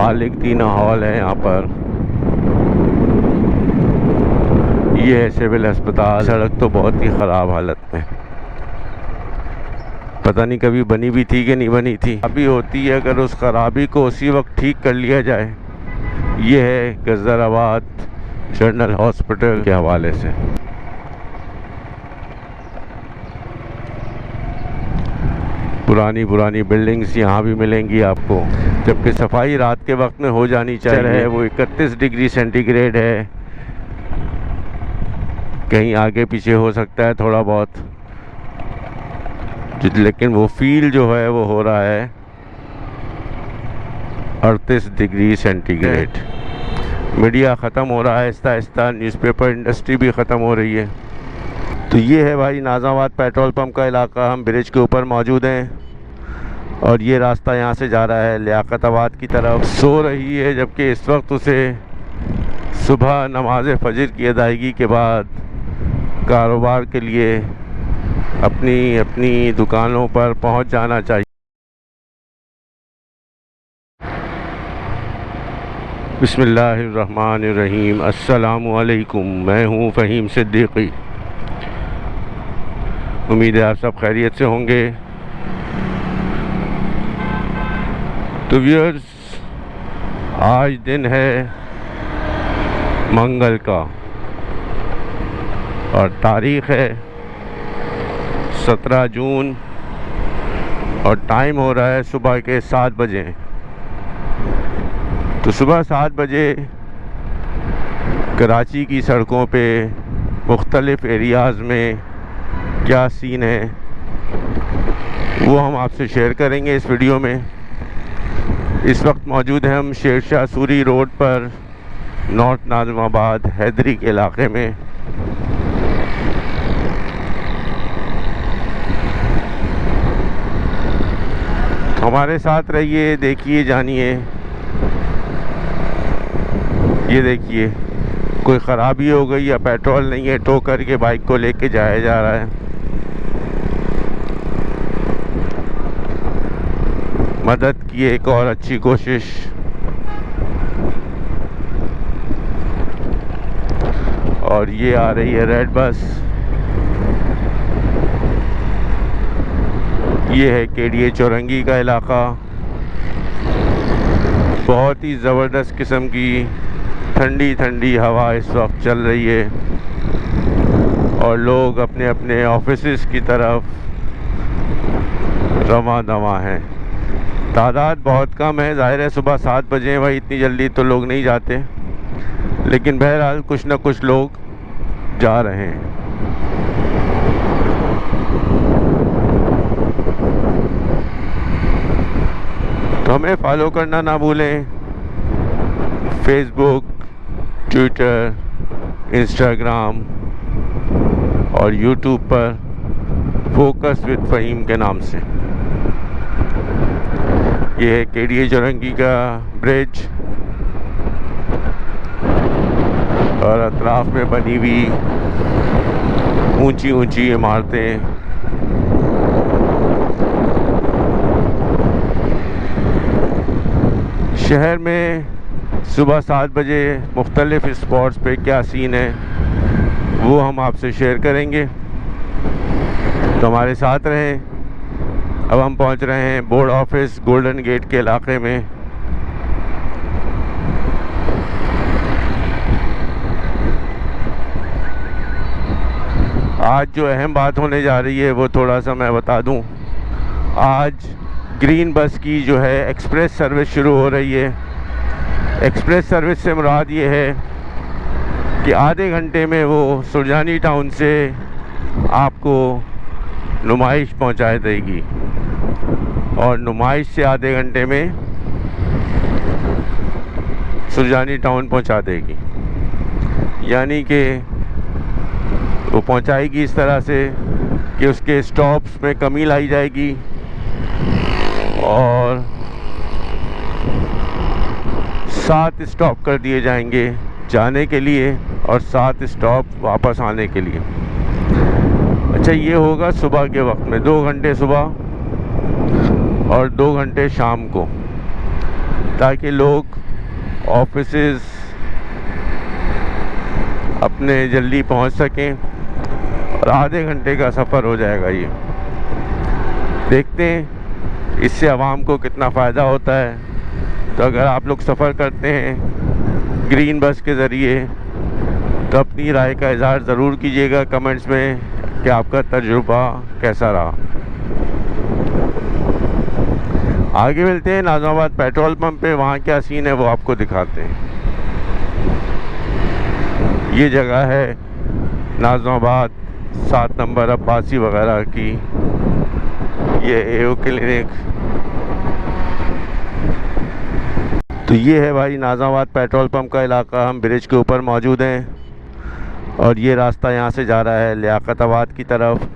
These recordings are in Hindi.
मालिक दीना हॉल है यहाँ पर। ये है सिविल अस्पताल। सड़क तो बहुत ही ख़राब हालत में, पता नहीं कभी बनी भी थी कि नहीं बनी थी। अभी होती है अगर उस खराबी को उसी वक्त ठीक कर लिया जाए। ये है गजराबाद जनरल हॉस्पिटल के हवाले से। पुरानी पुरानी बिल्डिंग्स यहाँ भी मिलेंगी आपको, जबकि सफाई रात के वक्त में हो जानी चाहिए। वो 31 डिग्री सेंटीग्रेड है, कहीं आगे पीछे हो सकता है थोड़ा बहुत, लेकिन वो फील जो है वो हो रहा है 38 डिग्री सेंटीग्रेड। मीडिया ख़त्म हो रहा है आहिस्ता आहिस्ता, न्यूज़पेपर इंडस्ट्री भी ख़त्म हो रही है। तो ये है भाई नाज़ाबाद पेट्रोल पंप का इलाका। हम ब्रिज के ऊपर मौजूद हैं और ये रास्ता यहाँ से जा रहा है लियाकताबाद की तरफ। सो रही है जबकि इस वक्त उसे सुबह नमाज फजर की अदायगी के बाद कारोबार के लिए अपनी अपनी दुकानों पर पहुँच जाना चाहिए। बिस्मिल्लाहिर्रहमानिर्रहीम। अस्सलामु अलैकुम। मैं हूँ फ़हीम सिद्दीकी। उम्मीद है आप सब खैरियत से होंगे। तो व्यूअर्स, आज दिन है मंगल का और तारीख़ है 17 जून और टाइम हो रहा है सुबह के 7 बजे। तो सुबह 7 बजे कराची की सड़कों पे मुख्तलिफ़ एरियाज़ में क्या सीन है वो हम आपसे शेयर करेंगे इस वीडियो में। इस वक्त मौजूद हैं हम शेरशाह सूरी रोड पर नॉर्थ नाज़िमाबाद हैदरी के इलाके में। हमारे साथ रहिए, देखिए, जानिए। ये देखिए, कोई ख़राबी हो गई या पेट्रोल नहीं है, टो करके बाइक को लेके जाया जा रहा है। मदद की एक और अच्छी कोशिश। और ये आ रही है रेड बस। ये है केडीए चौरंगी का इलाका। बहुत ही ज़बरदस्त किस्म की ठंडी ठंडी हवा इस वक्त चल रही है और लोग अपने अपने ऑफिसेस की तरफ रवां दवा हैं। तादाद बहुत कम है, ज़ाहिर है सुबह 7 बजे भाई, इतनी जल्दी तो लोग नहीं जाते, लेकिन बहरहाल कुछ न कुछ लोग जा रहे हैं। तो हमें फॉलो करना ना भूलें, फेसबुक, ट्विटर, इंस्टाग्राम और यूट्यूब पर फोकस विद फ़हीम के नाम से। ये है केडीए चौरंगी का ब्रिज और अतराफ़ में बनी हुई ऊंची ऊंची इमारतें। शहर में सुबह 7 बजे मुख्तलिफ़ स्पॉट्स पे क्या सीन है वो हम आपसे शेयर करेंगे, तो हमारे साथ रहें। अब हम पहुंच रहे हैं बोर्ड ऑफिस गोल्डन गेट के इलाके में। आज जो अहम बात होने जा रही है वो थोड़ा सा मैं बता दूं। आज ग्रीन बस की जो है एक्सप्रेस सर्विस शुरू हो रही है। एक्सप्रेस सर्विस से मुराद ये है कि आधे घंटे में वो सुरजानी टाउन से आपको नुमाइश पहुंचा देगी और नुमाइश से आधे घंटे में सुरजानी टाउन पहुंचा देगी। यानी कि वो पहुंचाएगी इस तरह से कि उसके स्टॉप्स में कमी लाई जाएगी और 7 स्टॉप कर दिए जाएंगे जाने के लिए और 7 स्टॉप वापस आने के लिए। अच्छा, ये होगा सुबह के वक्त में, 2 घंटे सुबह और 2 घंटे शाम को। ताकि लोग ऑफिसेस अपने जल्दी पहुंच सकें, और आधे घंटे का सफ़र हो जाएगा ये। देखते हैं इससे आवाम को कितना फ़ायदा होता है। तो अगर आप लोग सफ़र करते हैं ग्रीन बस के ज़रिए तो अपनी राय का इज़हार ज़रूर कीजिएगा कमेंट्स में कि आपका तजुर्बा कैसा रहा। आगे मिलते हैं नाज़िमाबाद पेट्रोल पंप पे, वहाँ क्या सीन है वो आपको दिखाते हैं। ये जगह है नाज़िमाबाद 7 नंबर अब्बासी वगैरह की, ये एओ क्लिनिक। तो ये है भाई नाज़िमाबाद पेट्रोल पंप का इलाका। हम ब्रिज के ऊपर मौजूद हैं और ये रास्ता यहाँ से जा रहा है लियाकताबाद की तरफ।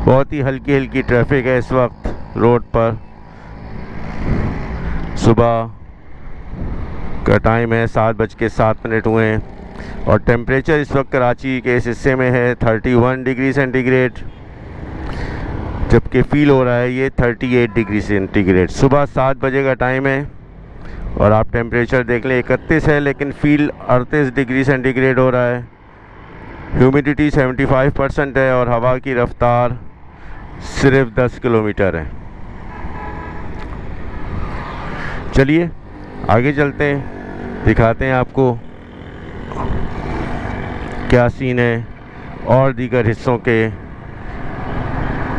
बहुत ही हल्की हल्की ट्रैफिक है इस वक्त रोड पर। सुबह का टाइम है, 7:07 हुए हैं और टेम्परेचर इस वक्त कराची के इस हिस्से में है 31 डिग्री सेंटीग्रेड, जबकि फ़ील हो रहा है ये 38 डिग्री सेंटीग्रेड। सुबह 7 बजे का टाइम है और आप टेम्परेचर देख लें 31 है, लेकिन फ़ील 38 डिग्री सेंटीग्रेड हो रहा है। ह्यूमिडिटी 75% है और हवा की रफ्तार सिर्फ 10 किलोमीटर है। चलिए आगे चलते हैं, दिखाते हैं आपको क्या सीन है और दीगर हिस्सों के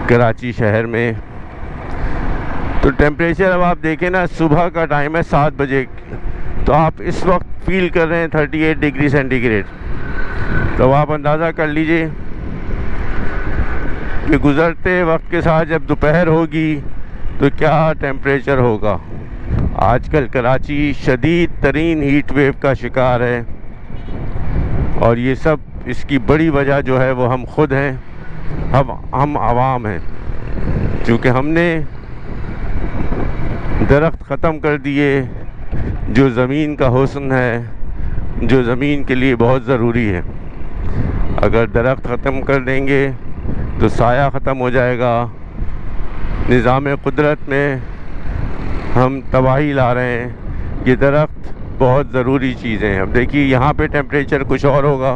कराची शहर में। तो टेम्परेचर अब आप देखें ना, सुबह का टाइम है 7 बजे, तो आप इस वक्त फील कर रहे हैं 38 डिग्री सेंटीग्रेड। तो आप अंदाज़ा कर लीजिए कि गुज़रते वक्त के साथ जब दोपहर होगी तो क्या टेम्परेचर होगा। आजकल कराची शदीद तरीन हीट वेव का शिकार है और ये सब इसकी बड़ी वजह जो है वो हम खुद हैं, हम आवाम हैं। क्योंकि हमने दरख्त ख़त्म कर दिए, जो ज़मीन का हुस्न है, जो ज़मीन के लिए बहुत ज़रूरी है। अगर दरख्त ख़त्म कर देंगे तो साया ख़त्म हो जाएगा। निज़ाम कुदरत में हम तबाही ला रहे हैं। ये दरख्त बहुत ज़रूरी चीज़ें हैं। अब देखिए यहाँ पे टेम्परेचर कुछ और होगा,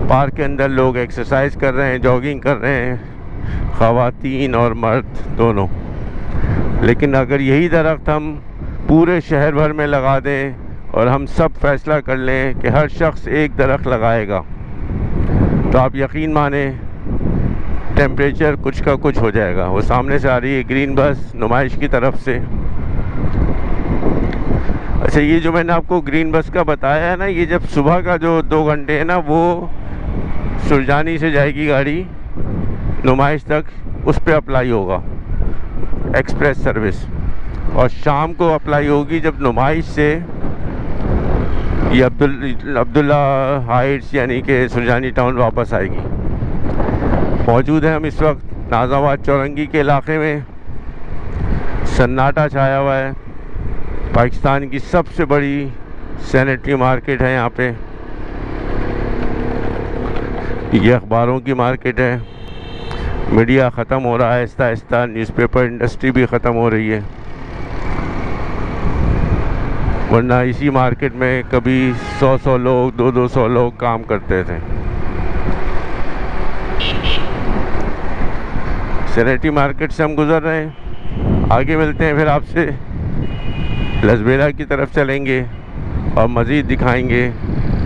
पार्क के अंदर लोग एक्सरसाइज कर रहे हैं, जॉगिंग कर रहे हैं, ख़वातीन और मर्द दोनों। लेकिन अगर यही दरख्त हम पूरे शहर भर में लगा दें और हम सब फैसला कर लें कि हर शख्स एक दरख्त लगाएगा, तो आप यकीन माने टेम्परेचर कुछ का कुछ हो जाएगा। वो सामने से आ रही है ग्रीन बस नुमाइश की तरफ से। अच्छा, ये जो मैंने आपको ग्रीन बस का बताया है ना, ये जब सुबह का जो 2 घंटे है ना, वो सुरजानी से जाएगी गाड़ी नुमाइश तक, उस पर अप्लाई होगा एक्सप्रेस सर्विस, और शाम को अप्लाई होगी जब नुमाइश से ये अब्दुल्ला हाइट्स यानी कि सुरजानी टाउन वापस आएगी। मौजूद है हम इस वक्त नाज़िमाबाद चौरंगी के इलाके में। सन्नाटा छाया हुआ है। पाकिस्तान की सबसे बड़ी सैनिटरी मार्केट है यहाँ पे। ये अखबारों की मार्केट है। मीडिया ख़त्म हो रहा है आहिस्ता आहिस्ता, न्यूज़पेपर इंडस्ट्री भी ख़त्म हो रही है। वरना इसी मार्केट में कभी 100 लोग 200 लोग काम करते थे। सैनिटरी मार्केट से हम गुज़र रहे हैं। आगे मिलते हैं, फिर आपसे लसबेला की तरफ चलेंगे और मज़ीद दिखाएंगे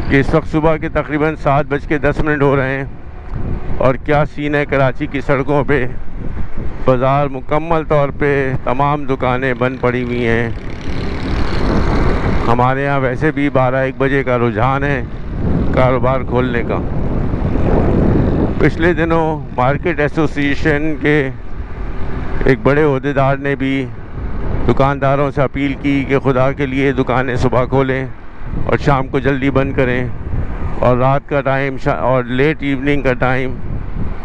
कि इस वक्त सुबह के तकरीबन 7:10 हो रहे हैं और क्या सीन है कराची की सड़कों पे। बाज़ार मुकम्मल तौर पे तमाम दुकानें बंद पड़ी हुई हैं। हमारे यहाँ वैसे भी 12-1 बजे का रुझान है कारोबार खोलने का। पिछले दिनों मार्केट एसोसिएशन के एक बड़े ओहदेदार ने भी दुकानदारों से अपील की कि खुदा के लिए दुकानें सुबह खोलें और शाम को जल्दी बंद करें और रात का टाइम और लेट इवनिंग का टाइम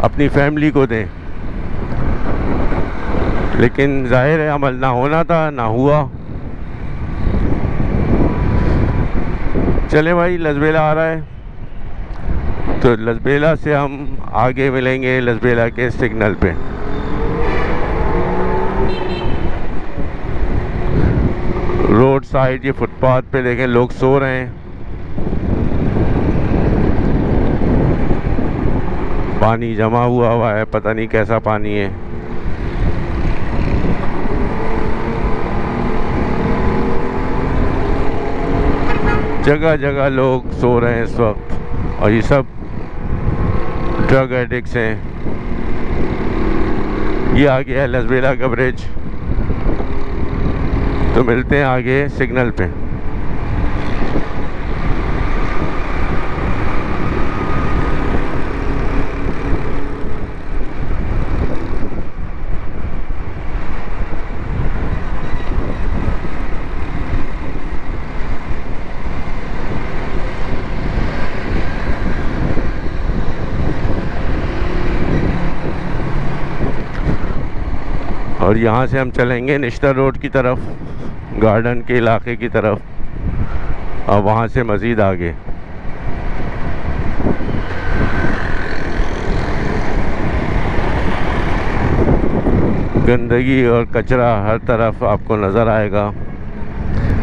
अपनी फैमिली को दें। लेकिन जाहिर है अमल ना होना था, ना हुआ। चले भाई, लसबेला आ रहा है, तो लसबेला से हम आगे मिलेंगे लसबेला के सिग्नल पे। रोड साइड ये फुटपाथ पे देखें लोग सो रहे हैं। पानी जमा हुआ है, पता नहीं कैसा पानी है। जगह जगह लोग सो रहे हैं इस वक्त, और ये सब ड्रग एडिक्ट्स हैं। ये आ गया है लसबेला का ब्रिज। तो मिलते हैं आगे सिग्नल पे। और यहाँ से हम चलेंगे निश्तर रोड की तरफ, गार्डन के इलाके की तरफ, और वहाँ से मज़ीद आगे। गंदगी और कचरा हर तरफ आपको नज़र आएगा,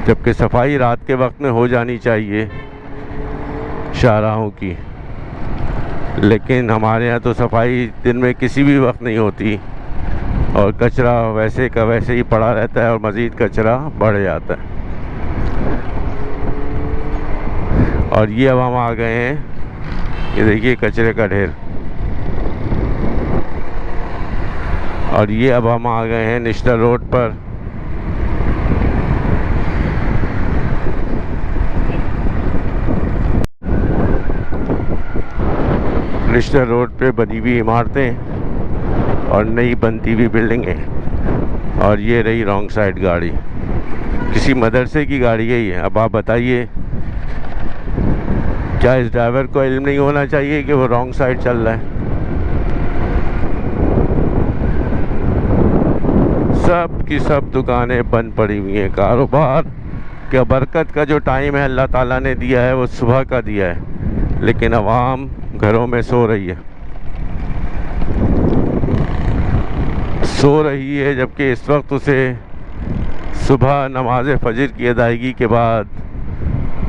जबकि सफाई रात के वक्त में हो जानी चाहिए शाहराहों की, लेकिन हमारे यहाँ तो सफाई दिन में किसी भी वक्त नहीं होती, और कचरा वैसे का वैसे ही पड़ा रहता है और मज़ीद कचरा बढ़ जाता है। और ये अब हम आ गए हैं, ये देखिए कचरे का ढेर। और ये अब हम आ गए हैं निश्तर रोड पर। निश्तर रोड पे बनी हुई इमारतें और नई बनती हुई बिल्डिंगें। और ये रही रॉन्ग साइड गाड़ी, किसी मदरसे की गाड़ी है ये। अब आप बताइए, क्या इस ड्राइवर को इल्म नहीं होना चाहिए कि वो रॉन्ग साइड चल रहा है? सब की सब दुकानें बंद पड़ी हुई हैं। कारोबार क्या बरकत का जो टाइम है अल्लाह ताला ने दिया है वो सुबह का दिया है, लेकिन अवाम घरों में सो रही है, जबकि इस वक्त उसे सुबह नमाज फजर की अदायगी के बाद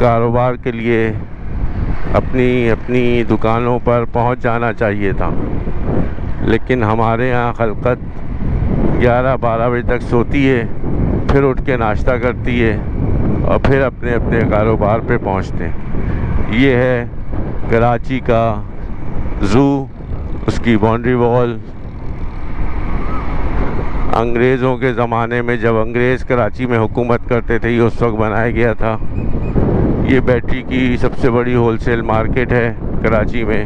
कारोबार के लिए अपनी अपनी दुकानों पर पहुंच जाना चाहिए था। लेकिन हमारे यहाँ खलकत 11-12 बजे तक सोती है, फिर उठ के नाश्ता करती है और फिर अपने अपने कारोबार पे पहुंचते हैं। ये है कराची का ज़ू, उसकी बाउंड्री वॉल। अंग्रेज़ों के ज़माने में जब अंग्रेज़ कराची में हुकूमत करते थे, ये उस वक्त बनाया गया था। ये बैटरी की सबसे बड़ी होलसेल मार्केट है कराची में।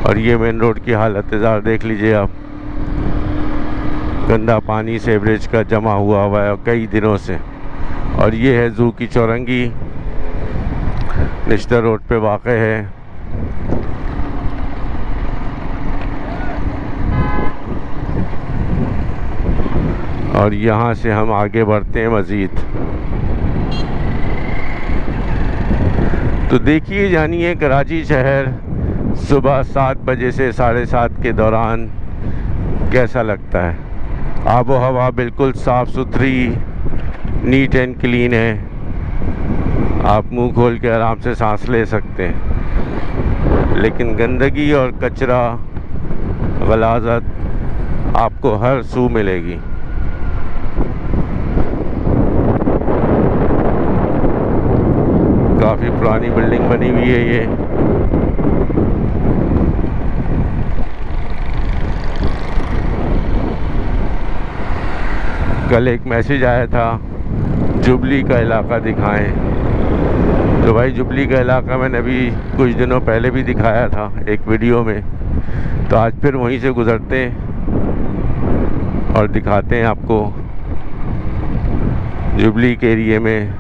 और ये मेन रोड की हालत ज़रा देख लीजिए आप, गंदा पानी सीवरेज का जमा हुआ है कई दिनों से। और ये है ज़ू की चौरंगी, निश्तर रोड पे वाक़ है। और यहाँ से हम आगे बढ़ते हैं मज़ीद। तो देखिए जानिए कराची शहर सुबह 7 बजे से 7:30 के दौरान कैसा लगता है। आबो हवा बिल्कुल साफ़ सुथरी, नीट एंड क्लीन है। आप मुंह खोल के आराम से सांस ले सकते हैं, लेकिन गंदगी और कचरा, गलाज़त आपको हर सू मिलेगी। काफ़ी पुरानी बिल्डिंग बनी हुई है ये। कल एक मैसेज आया था जुबली का इलाका दिखाएं, तो भाई जुबली का इलाका मैंने अभी कुछ दिनों पहले भी दिखाया था एक वीडियो में। तो आज फिर वहीं से गुज़रते हैं और दिखाते हैं आपको जुबली के एरिए में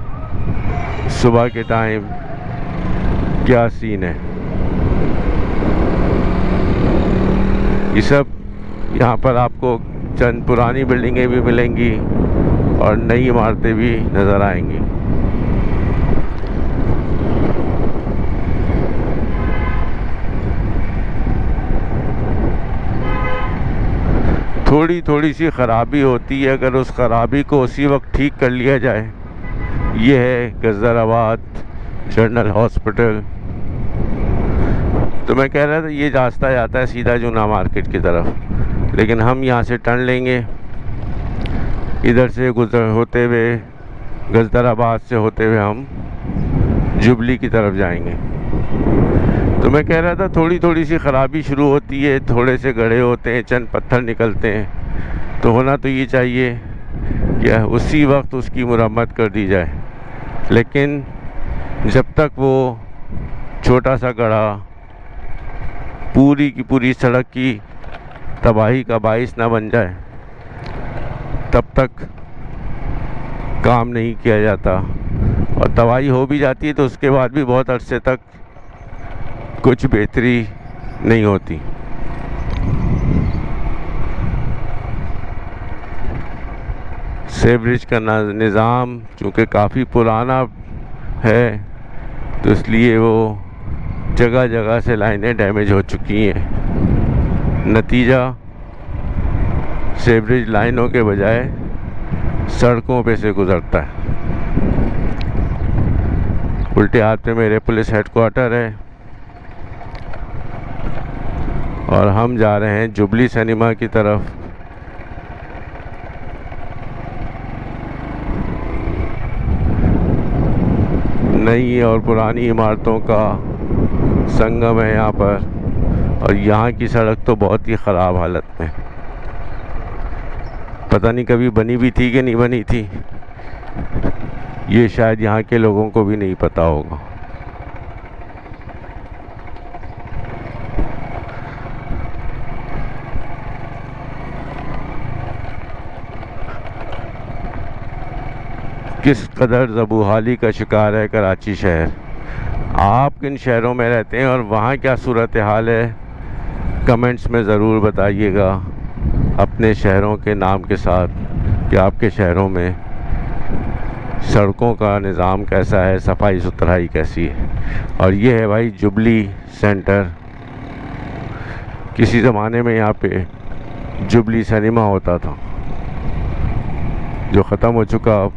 सुबह के टाइम क्या सीन है। ये सब यहाँ पर आपको चंद पुरानी बिल्डिंगें भी मिलेंगी और नई इमारतें भी नज़र आएंगी। थोड़ी थोड़ी सी ख़राबी होती है, अगर उस ख़राबी को उसी वक्त ठीक कर लिया जाए। ये है गजदराबाद जनरल हॉस्पिटल। तो मैं कह रहा था ये रास्ता जाता है सीधा जूना मार्केट की तरफ, लेकिन हम यहाँ से टर्न लेंगे, इधर से गुजर होते हुए गजदराबाद से होते हुए हम जुबली की तरफ जाएंगे। तो मैं कह रहा था थोड़ी थोड़ी सी ख़राबी शुरू होती है, थोड़े से गड्ढे होते हैं, चंद पत्थर निकलते हैं, तो होना तो ये चाहिए कि उसी वक्त उसकी मुरम्मत कर दी जाए। लेकिन जब तक वो छोटा सा गड्ढा पूरी की पूरी सड़क की तबाही का बाइस ना बन जाए, तब तक काम नहीं किया जाता। और तबाही हो भी जाती है तो उसके बाद भी बहुत अरसे तक कुछ बेहतरी नहीं होती। सेवरेज का निज़ाम चूँकि काफ़ी पुराना है, तो इसलिए वो जगह जगह से लाइनें डैमेज हो चुकी हैं। नतीजा सेवरेज लाइनों के बजाय सड़कों पे से गुज़रता है। उल्टे हाथ पे मेरे पुलिस हेडक्वार्टर है और हम जा रहे हैं जुबली सिनेमा की तरफ। नई और पुरानी इमारतों का संगम है यहाँ पर, और यहाँ की सड़क तो बहुत ही ख़राब हालत में। पता नहीं कभी बनी भी थी कि नहीं बनी थी, ये शायद यहाँ के लोगों को भी नहीं पता होगा। किस कदर ज़बूहाली का शिकार है कराची शहर। आप किन शहरों में रहते हैं और वहाँ क्या सूरत हाल है, कमेंट्स में ज़रूर बताइएगा अपने शहरों के नाम के साथ कि आपके शहरों में सड़कों का निज़ाम कैसा है, सफाई सुथराई कैसी है। और ये है भाई जुबली सेंटर। किसी ज़माने में यहाँ पे जुबली सिनेमा होता था जो ख़त्म हो चुका अब।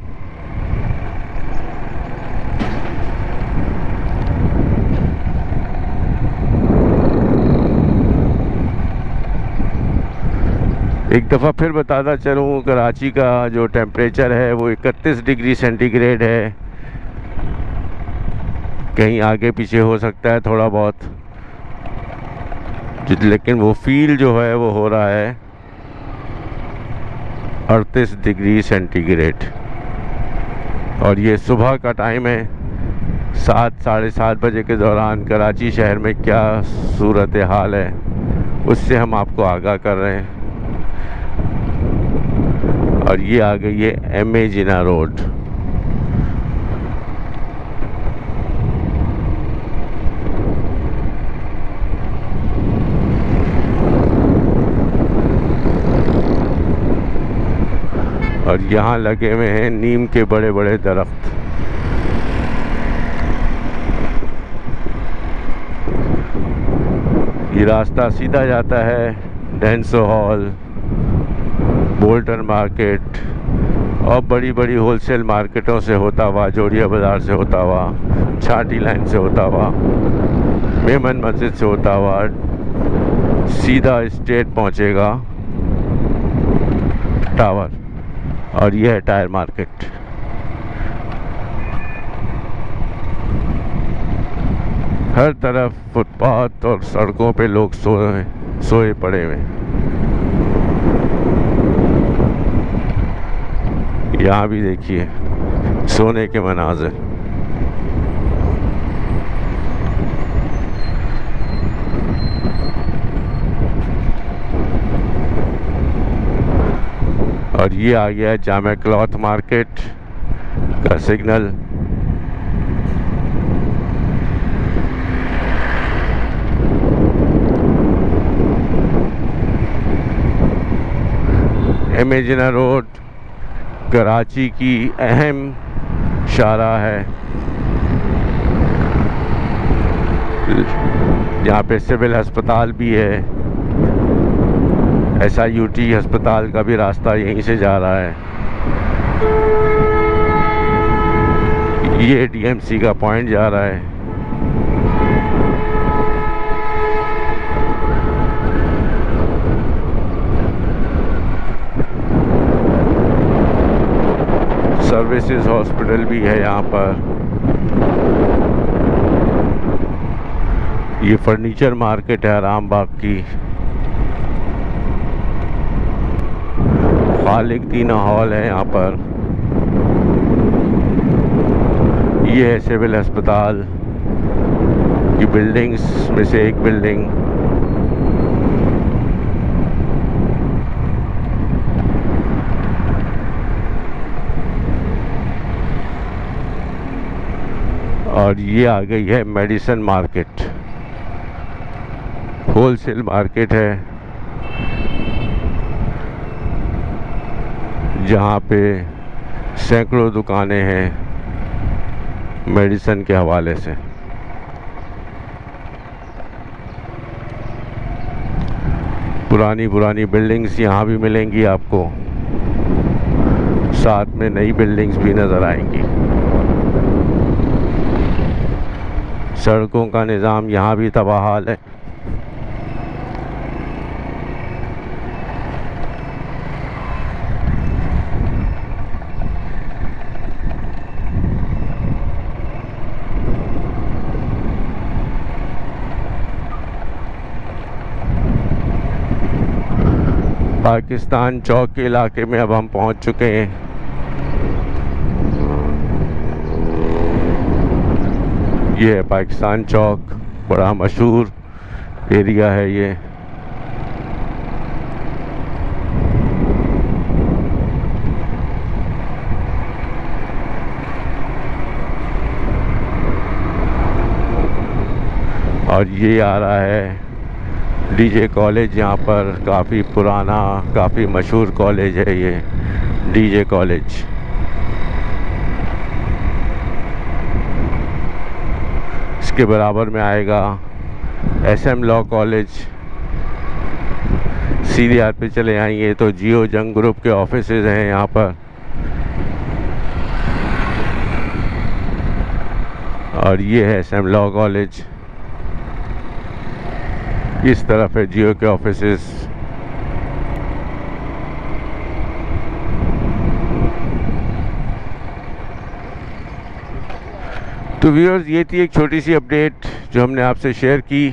एक दफ़ा फिर बताता चलूँ, कराची का जो टेम्परेचर है वो 31 डिग्री सेंटीग्रेड है। कहीं आगे पीछे हो सकता है थोड़ा बहुत, लेकिन वो फील जो है वो हो रहा है 38 डिग्री सेंटीग्रेड। और ये सुबह का टाइम है, 7 साढ़े 7 बजे के दौरान कराची शहर में क्या सूरत हाल है उससे हम आपको आगाह कर रहे हैं। और ये आ गई है MA जिना रोड। और यहाँ लगे हुए हैं नीम के बड़े बड़े दरख्त। ये रास्ता सीधा जाता है डेंसो हॉल, बोल्टन मार्केट और बड़ी बड़ी होलसेल मार्केटों से होता हुआ, जोड़िया बाज़ार से होता हुआ, छाटी लाइन से होता हुआ, मेमन मस्जिद से होता हुआ सीधा स्ट्रेट पहुंचेगा टावर। और यह है टायर मार्केट। हर तरफ फुटपाथ और सड़कों पे लोग सोए पड़े हुए। यहाँ भी देखिए सोने के मनाज़िर। और ये आ गया जामा क्लॉथ मार्केट का सिग्नल। MA जिना रोड कराची की अहम शाहराह है। यहाँ पे सिविल अस्पताल भी है, SIUT अस्पताल का भी रास्ता यहीं से जा रहा है। ये DMC का पॉइंट जा रहा है। सर्विसेज हॉस्पिटल भी है यहाँ पर। ये फर्नीचर मार्केट है आरामबाग की। खालिक दीना हॉल है यहाँ पर। ये है सिविल अस्पताल की बिल्डिंग्स में से एक बिल्डिंग। और ये आ गई है मेडिसिन मार्केट, होलसेल मार्केट है जहाँ पे सैकड़ों दुकानें हैं मेडिसिन के हवाले से। पुरानी पुरानी बिल्डिंग्स यहाँ भी मिलेंगी आपको, साथ में नई बिल्डिंग्स भी नज़र आएंगी। सड़कों का निज़ाम यहाँ भी तबाहाल है। पाकिस्तान चौक के इलाके में अब हम पहुंच चुके हैं। ये है पाकिस्तान चौक, बड़ा मशहूर एरिया है ये। और ये आ रहा है DJ कॉलेज। यहाँ पर काफ़ी पुराना, काफ़ी मशहूर कॉलेज है ये DJ कॉलेज। इसके बराबर में आएगा SM लॉ कॉलेज। CDR पे चले आएंगे तो जियो जंग ग्रुप के ऑफिसेज हैं यहाँ पर। और ये है SM लॉ कॉलेज। इस तरफ है जियो के ऑफिसेस। तो व्यूअर्स, ये थी एक छोटी सी अपडेट जो हमने आपसे शेयर की।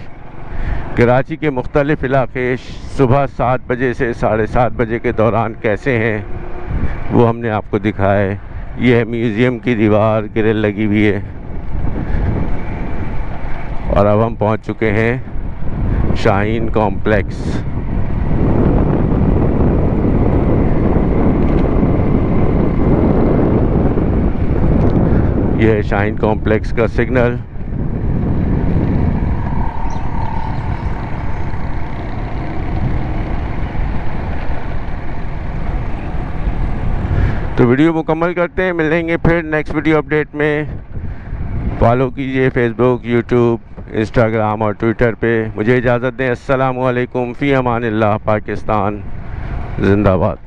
कराची के मुख्तलिफ इलाके सुबह 7 बजे से 7:30 बजे के दौरान कैसे हैं वो हमने आपको दिखाया है। ये है म्यूज़ियम की दीवार, ग्रिल लगी हुई है। और अब हम पहुंच चुके हैं शाहीन कॉम्प्लेक्स। यह है शाहीन कॉम्प्लेक्स का सिग्नल। तो वीडियो मुकम्मल करते हैं, मिलेंगे फिर नेक्स्ट वीडियो अपडेट में। फॉलो कीजिए फेसबुक, यूट्यूब, इंस्टाग्राम और ट्विटर पे। मुझे इजाज़त दें। अस्सलामु अलैकुम, फ़ी अमानिल्लाह। पाकिस्तान जिंदाबाद।